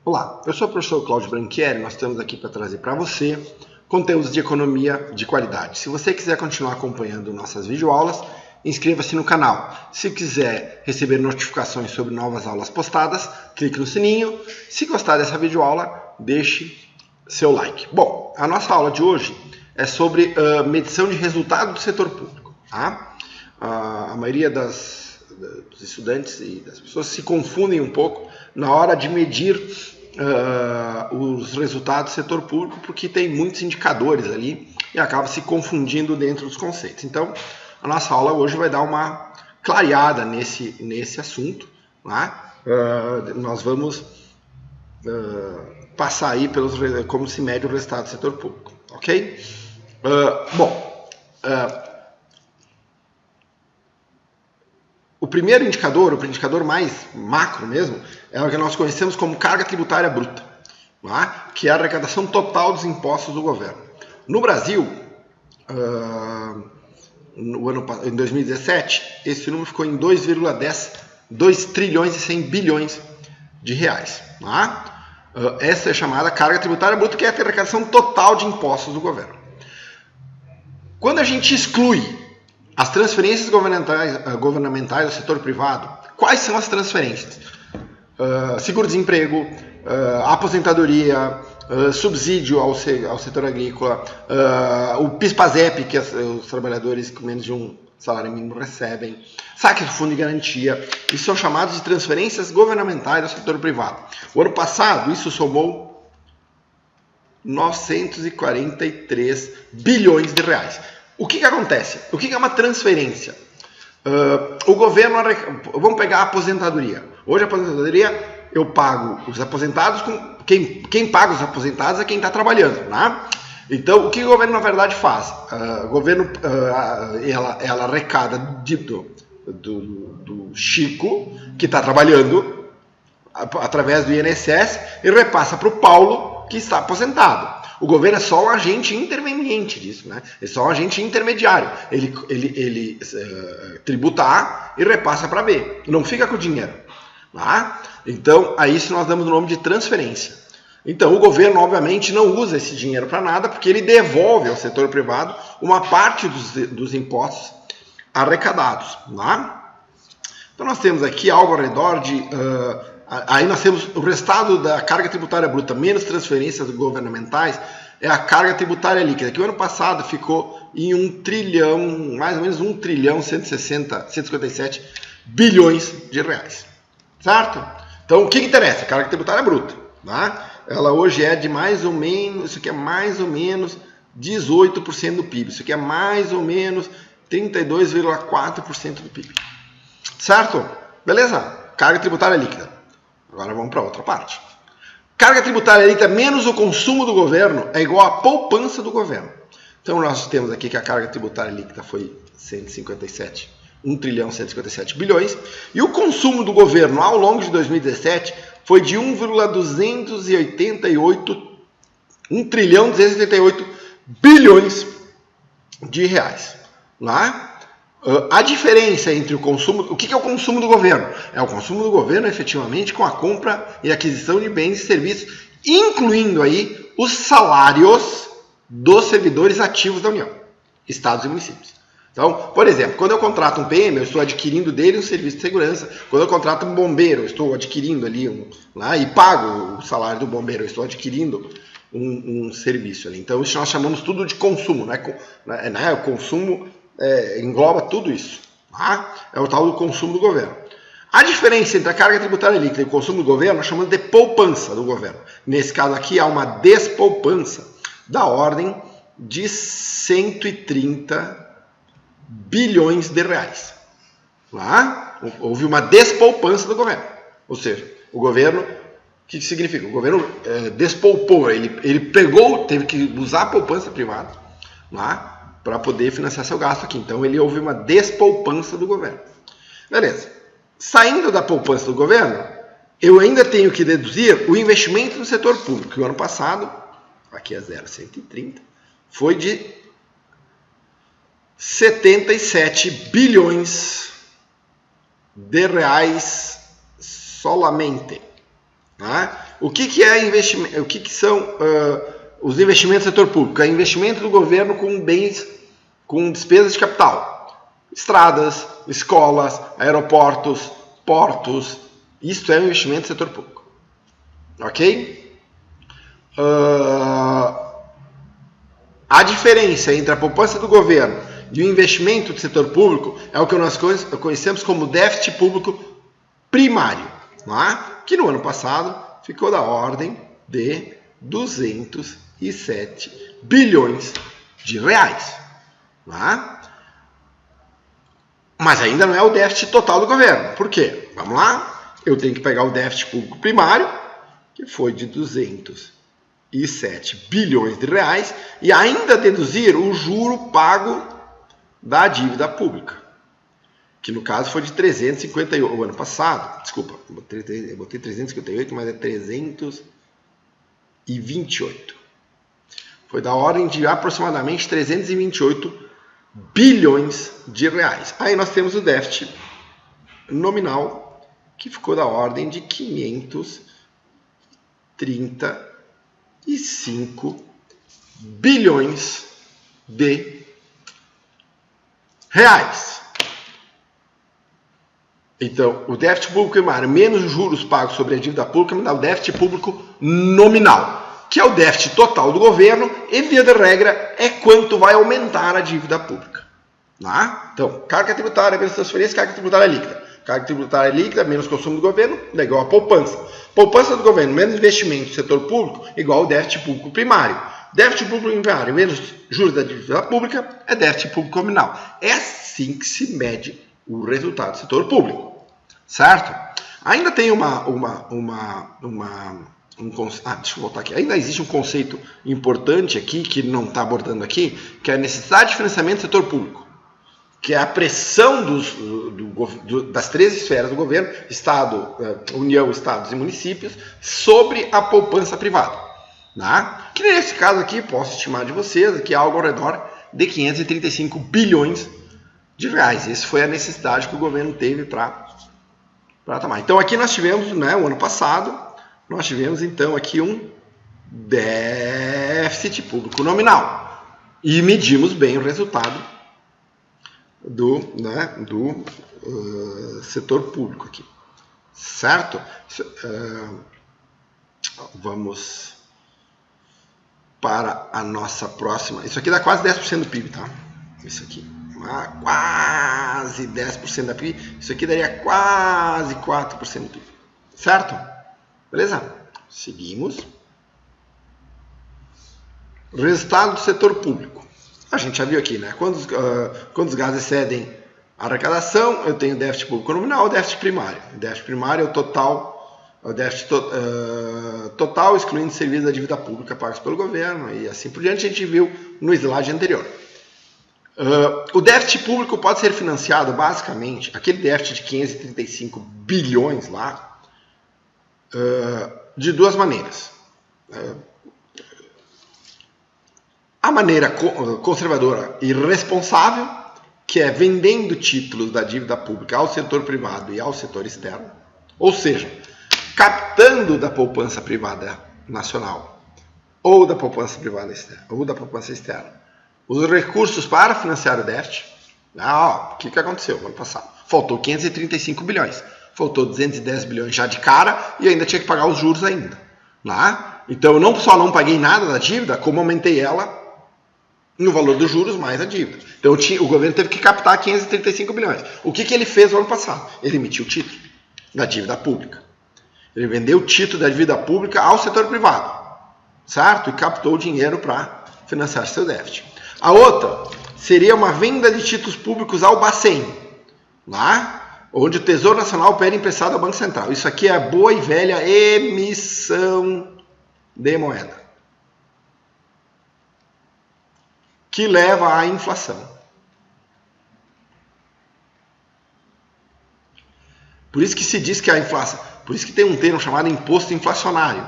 Olá, eu sou o professor Cláudio Branchieri, nós estamos aqui para trazer para você conteúdos de economia de qualidade. Se você quiser continuar acompanhando nossas videoaulas, inscreva-se no canal. Se quiser receber notificações sobre novas aulas postadas, clique no sininho. Se gostar dessa videoaula, deixe seu like. Bom, a nossa aula de hoje é sobre medição de resultado do setor público. Tá? A maioria dos estudantes e das pessoas se confundem um pouco na hora de medir os resultados do setor público, porque tem muitos indicadores ali e acaba se confundindo dentro dos conceitos. Então, a nossa aula hoje vai dar uma clareada nesse assunto. Tá? Nós vamos passar aí pelos como se mede o resultado do setor público, ok? O primeiro indicador, o indicador mais macro mesmo, é o que nós conhecemos como carga tributária bruta, tá? Que é a arrecadação total dos impostos do governo. No Brasil, em 2017, esse número ficou em 2 trilhões e 100 bilhões de reais. Tá? Essa é chamada carga tributária bruta, que é a arrecadação total de impostos do governo. Quando a gente exclui as transferências governamentais do setor privado, quais são as transferências? Seguro-desemprego, aposentadoria, subsídio ao setor agrícola, o PIS/PASEP, que os trabalhadores com menos de um salário mínimo recebem, saque do fundo de garantia, isso são chamados de transferências governamentais do setor privado. O ano passado, isso somou 943 bilhões de reais. O que acontece? O que é uma transferência? O governo... Vamos pegar a aposentadoria. Hoje a aposentadoria eu pago os aposentados... Quem paga os aposentados é quem está trabalhando. Né? Então, o que o governo na verdade faz? O governo ela arrecada do Chico, que está trabalhando, através do INSS, e repassa para o Paulo, que está aposentado. O governo é só um agente interveniente disso, né? É só um agente intermediário. Ele tributa A e repassa para B. Não fica com o dinheiro. Tá? Então, a isso nós damos o nome de transferência. Então, o governo, obviamente, não usa esse dinheiro para nada, porque ele devolve ao setor privado uma parte dos impostos arrecadados. Tá? Então, nós temos aqui algo ao redor de... Aí nós temos o resultado da carga tributária bruta menos transferências governamentais, é a carga tributária líquida, que o ano passado ficou em 1 trilhão, mais ou menos 1 trilhão 157 bilhões de reais. Certo? Então o que interessa? A carga tributária bruta. Tá? Ela hoje é de mais ou menos, isso aqui é mais ou menos 18% do PIB, isso aqui é mais ou menos 32,4% do PIB. Certo? Beleza? Carga tributária líquida. Agora vamos para outra parte. Carga tributária líquida menos o consumo do governo é igual à poupança do governo. Então nós temos aqui que a carga tributária líquida foi 1 trilhão 157 bilhões e o consumo do governo ao longo de 2017 foi de 1 trilhão 288 bilhões de reais. Lá? A diferença entre o consumo... O que é o consumo do governo? É o consumo do governo, efetivamente, com a compra e aquisição de bens e serviços, incluindo aí os salários dos servidores ativos da União, estados e municípios. Então, por exemplo, quando eu contrato um PM, eu estou adquirindo dele um serviço de segurança. Quando eu contrato um bombeiro, eu estou adquirindo ali e pago o salário do bombeiro, eu estou adquirindo um serviço ali. Então, isso nós chamamos tudo de consumo, né? O consumo... engloba tudo isso. Tá? É o tal do consumo do governo. A diferença entre a carga tributária líquida e o consumo do governo nós chamamos de poupança do governo. Nesse caso aqui há uma despoupança da ordem de 130 bilhões de reais. Tá? Houve uma despoupança do governo. Ou seja, o governo... O que significa? O governo despoupou, ele pegou, teve que usar a poupança privada, tá? Para poder financiar seu gasto aqui. Então, houve uma despoupança do governo. Beleza. Saindo da poupança do governo, eu ainda tenho que deduzir o investimento no setor público, que o ano passado, aqui é 0,130, foi de 77 bilhões de reais solamente. Tá? O que é investimento? O que são os investimentos do setor público? É investimento do governo com bens, com despesas de capital. Estradas, escolas, aeroportos, portos. Isso é um investimento do setor público. Ok? A diferença entre a poupança do governo e o investimento do setor público é o que nós conhecemos como déficit público primário, não é? Que no ano passado ficou da ordem de 207 bilhões de reais. Não é? Mas ainda não é o déficit total do governo. Por quê? Vamos lá. Eu tenho que pegar o déficit público primário, que foi de 207 bilhões de reais, e ainda deduzir o juro pago da dívida pública, que no caso foi de 358, o ano passado, desculpa, eu botei 358, mas é 328. Foi da ordem de aproximadamente 328 bilhões de reais. Aí nós temos o déficit nominal, que ficou da ordem de 535 bilhões de reais. Então, o déficit público primário menos os juros pagos sobre a dívida pública me dá o déficit público nominal, que é o déficit total do governo e, via de regra, é quanto vai aumentar a dívida pública. Tá? Então, carga tributária menos transferência, carga tributária líquida. Carga tributária líquida menos consumo do governo é igual a poupança. Poupança do governo menos investimento do setor público igual ao déficit público primário. Déficit público primário menos juros da dívida pública é déficit público nominal. É assim que se mede o resultado do setor público. Certo? Ainda tem deixa eu voltar aqui. Ainda existe um conceito importante aqui, que não está abordando aqui, que é a necessidade de financiamento do setor público, que é a pressão das três esferas do governo, Estado, União, Estados e municípios, sobre a poupança privada. Tá? Que nesse caso aqui, posso estimar de vocês, que é algo ao redor de 535 bilhões de reais. Essa foi a necessidade que o governo teve para tomar. Então aqui nós tivemos, né, o ano passado, nós tivemos então aqui um déficit público nominal. E medimos bem o resultado do setor público aqui. Certo? Vamos para a nossa próxima. Isso aqui dá quase 10% do PIB, tá? Isso aqui. Quase 10% da PIB. Isso aqui daria quase 4% do PIB. Certo? Beleza? Seguimos. Resultado do setor público. A gente já viu aqui, né? Quando os gastos excedem a arrecadação, eu tenho déficit público nominal e déficit primário. O déficit primário é o déficit total, excluindo serviços da dívida pública pagos pelo governo, e assim por diante. A gente viu no slide anterior. O déficit público pode ser financiado, basicamente, aquele déficit de 535 bilhões lá, de duas maneiras. A maneira conservadora e responsável, que é vendendo títulos da dívida pública ao setor privado e ao setor externo, ou seja, captando da poupança privada nacional ou da poupança privada externa, ou da poupança externa, os recursos para financiar o déficit. O que aconteceu no ano passado? Faltou 535 bilhões. Faltou 210 bilhões já de cara e ainda tinha que pagar os juros ainda. Então eu não só não paguei nada da dívida, como aumentei ela no valor dos juros mais a dívida. Então o governo teve que captar 535 bilhões. O que ele fez no ano passado? Ele emitiu o título da dívida pública. Ele vendeu o título da dívida pública ao setor privado, certo? E captou o dinheiro para financiar seu déficit. A outra seria uma venda de títulos públicos ao Bacen, onde o Tesouro Nacional pede emprestado ao Banco Central. Isso aqui é a boa e velha emissão de moeda, que leva à inflação. Por isso que se diz que a inflação, por isso que tem um termo chamado imposto inflacionário,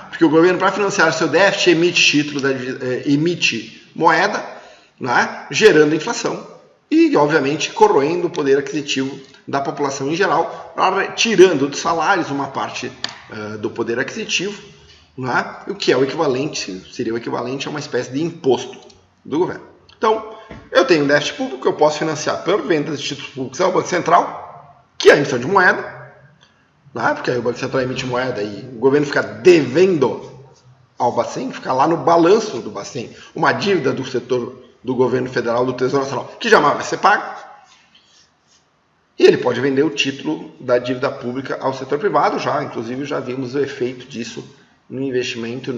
porque o governo, para financiar o seu déficit, emite título, emite moeda, gerando inflação e e, obviamente, corroendo o poder aquisitivo da população em geral, tirando dos salários uma parte do poder aquisitivo, né? O que é o equivalente, seria o equivalente a uma espécie de imposto do governo. Então, eu tenho um déficit público que eu posso financiar por vendas de títulos públicos ao Banco Central, que é a emissão de moeda, né? Porque aí o Banco Central emite moeda e o governo fica devendo ao Bacen, fica lá no balanço do Bacen, uma dívida do setor do governo federal, do Tesouro Nacional, que jamais vai ser paga. E ele pode vender o título da dívida pública ao setor privado, inclusive já vimos o efeito disso no investimento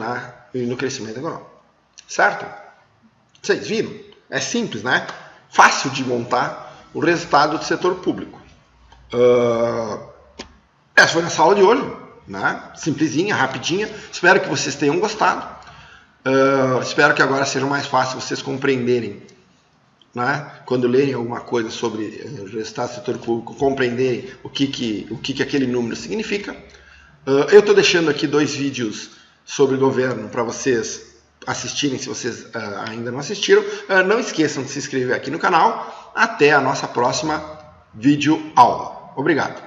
e no crescimento econômico. Certo? Vocês viram? É simples, né? Fácil de montar o resultado do setor público. Essa foi a nossa aula de hoje, né? Simplesinha, rapidinha. Espero que vocês tenham gostado. Espero que agora seja mais fácil vocês compreenderem, né? Quando lerem alguma coisa sobre o resultado do setor público, compreenderem o que aquele número significa. Eu estou deixando aqui 2 vídeos sobre governo para vocês assistirem, se vocês ainda não assistiram. Não esqueçam de se inscrever aqui no canal. Até a nossa próxima videoaula. Obrigado.